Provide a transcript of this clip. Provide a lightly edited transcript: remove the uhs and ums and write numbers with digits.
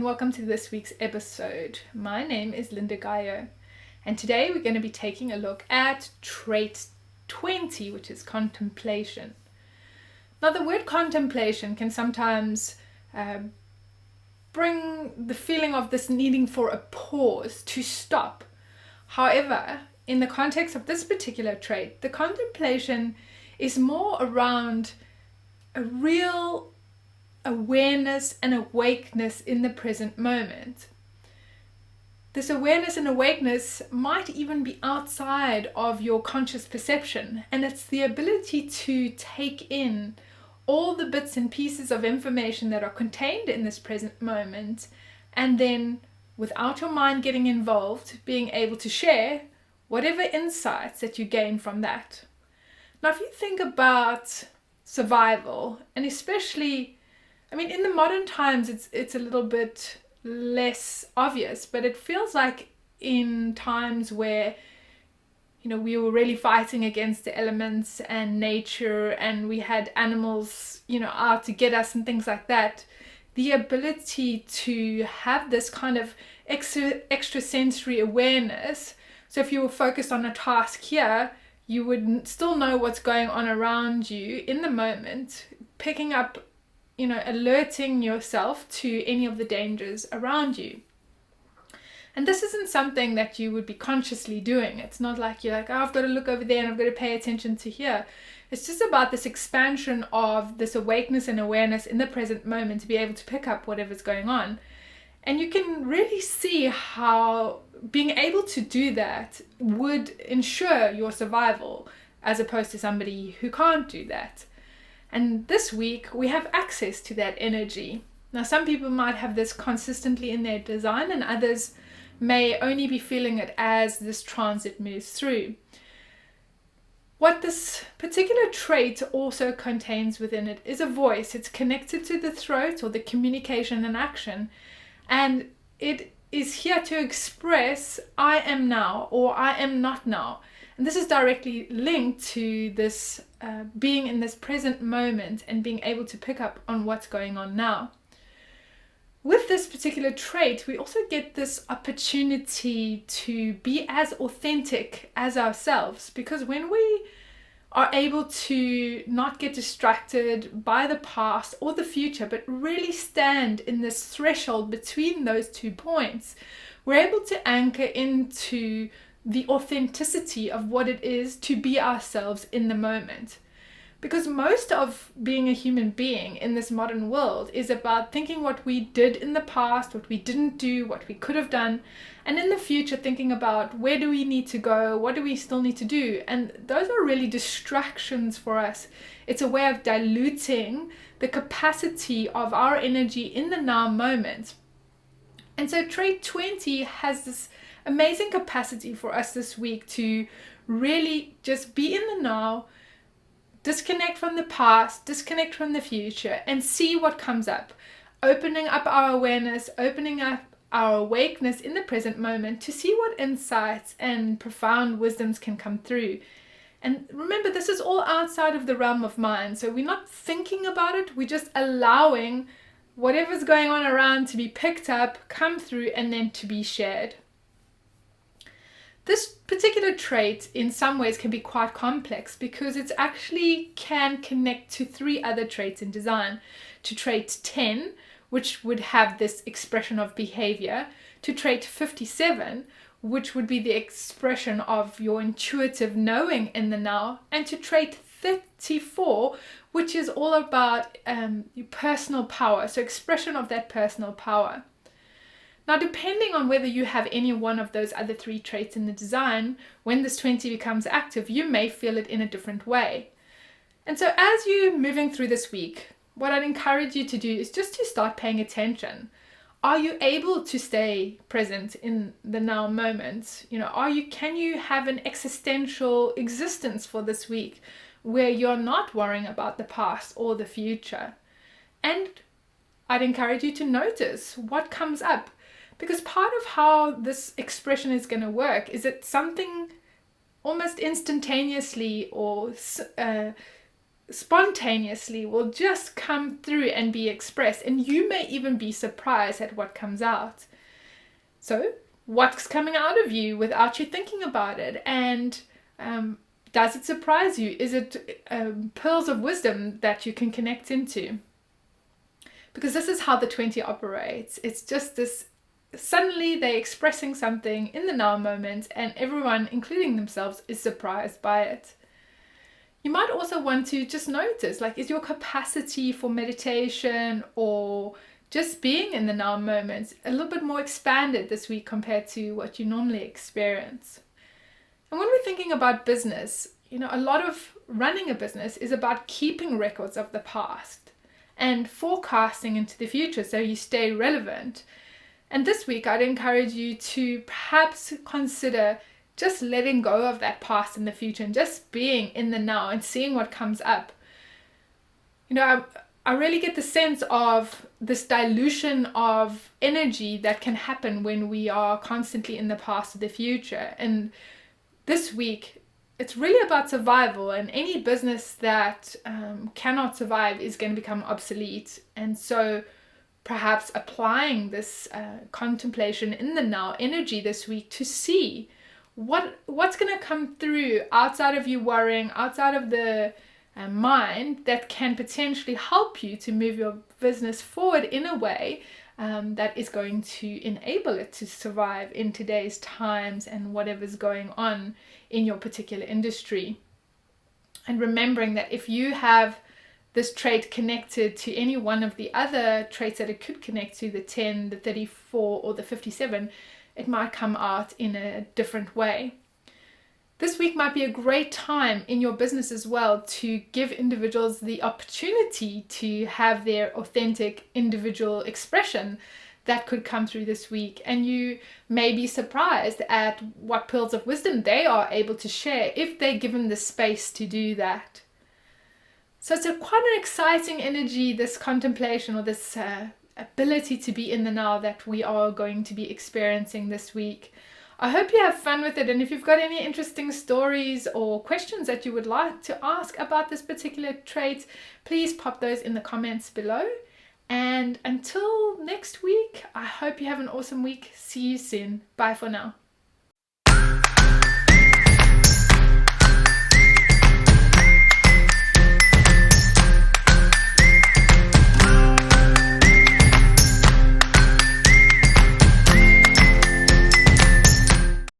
and welcome to this week's episode. My name is Lynda Gaiao, and today we're going to be taking a look at trait 20, which is contemplation. Now, the word contemplation can sometimes bring the feeling of this needing for a pause, to stop. However, in the context of this particular trait, the contemplation is more around a real awareness and awakeness in the present moment. This awareness and awakeness might even be outside of your conscious perception, and it's the ability to take in all the bits and pieces of information that are contained in this present moment, and then, without your mind getting involved, being able to share whatever insights that you gain from that. Now, if you think about survival, and especially, in the modern times, it's a little bit less obvious, but it feels like in times where, we were really fighting against the elements and nature, and we had animals, out to get us and things like that, the ability to have this kind of extrasensory awareness. So if you were focused on a task here, you would still know what's going on around you in the moment, picking up, alerting yourself to any of the dangers around you. And this isn't something that you would be consciously doing. It's not like you're like, I've got to look over there and I've got to pay attention to here. It's just about this expansion of this awakeness and awareness in the present moment to be able to pick up whatever's going on. And you can really see how being able to do that would ensure your survival, as opposed to somebody who can't do that. And this week, we have access to that energy. Now, some people might have this consistently in their design, and others may only be feeling it as this transit moves through. What this particular trait also contains within it is a voice. It's connected to the throat, or the communication and action. And it is here to express, I am now, or I am not now. And this is directly linked to this being in this present moment and being able to pick up on what's going on now. With this particular trait, we also get this opportunity to be as authentic as ourselves, because when we are able to not get distracted by the past or the future, but really stand in this threshold between those 2 points, we're able to anchor into the authenticity of what it is to be ourselves in the moment. Because most of being a human being in this modern world is about thinking what we did in the past, what we didn't do, what we could have done, and in the future thinking about where do we need to go, what do we still need to do. And those are really distractions for us. It's a way of diluting the capacity of our energy in the now moment. And so trait 20 has this amazing capacity for us this week to really just be in the now, disconnect from the past, disconnect from the future, and see what comes up. Opening up our awareness, opening up our awakeness in the present moment to see what insights and profound wisdoms can come through. And remember, this is all outside of the realm of mind. So we're not thinking about it, we're just allowing whatever's going on around to be picked up, come through, and then to be shared. This particular trait in some ways can be quite complex because it actually can connect to 3 other traits in design. To trait 10, which would have this expression of behavior, to trait 57, which would be the expression of your intuitive knowing in the now, and to trait 34, which is all about your personal power, so expression of that personal power. Now, depending on whether you have any one of those other 3 traits in the design, when this 20 becomes active, you may feel it in a different way. And so as you're moving through this week, what I'd encourage you to do is just to start paying attention. Are you able to stay present in the now moment? Can you have an existential existence for this week where you're not worrying about the past or the future? And I'd encourage you to notice what comes up. Because part of how this expression is going to work is that something almost instantaneously or spontaneously will just come through and be expressed, and you may even be surprised at what comes out. So what's coming out of you without you thinking about it? And does it surprise you? Is it pearls of wisdom that you can connect into? Because this is how the 20 operates. It's just this, suddenly they're expressing something in the now moment, and everyone, including themselves, is surprised by it. You might also want to just notice, like, is your capacity for meditation or just being in the now moment a little bit more expanded this week compared to what you normally experience? And when we're thinking about business, a lot of running a business is about keeping records of the past and forecasting into the future so you stay relevant. And this week, I'd encourage you to perhaps consider just letting go of that past in the future and just being in the now and seeing what comes up. I really get the sense of this dilution of energy that can happen when we are constantly in the past or the future. And this week, it's really about survival, and any business that cannot survive is going to become obsolete. And so perhaps applying this contemplation in the now energy this week to see what's going to come through outside of you worrying, outside of the mind, that can potentially help you to move your business forward in a way that is going to enable it to survive in today's times and whatever's going on in your particular industry. And remembering that if you have this trait connected to any one of the other traits that it could connect to, the 10, the 34, or the 57, it might come out in a different way. This week might be a great time in your business as well to give individuals the opportunity to have their authentic individual expression that could come through this week. And you may be surprised at what pearls of wisdom they are able to share if they're given the space to do that. So it's quite an exciting energy, this contemplation, or this ability to be in the now, that we are going to be experiencing this week. I hope you have fun with it, and if you've got any interesting stories or questions that you would like to ask about this particular trait, please pop those in the comments below. And until next week, I hope you have an awesome week. See you soon. Bye for now.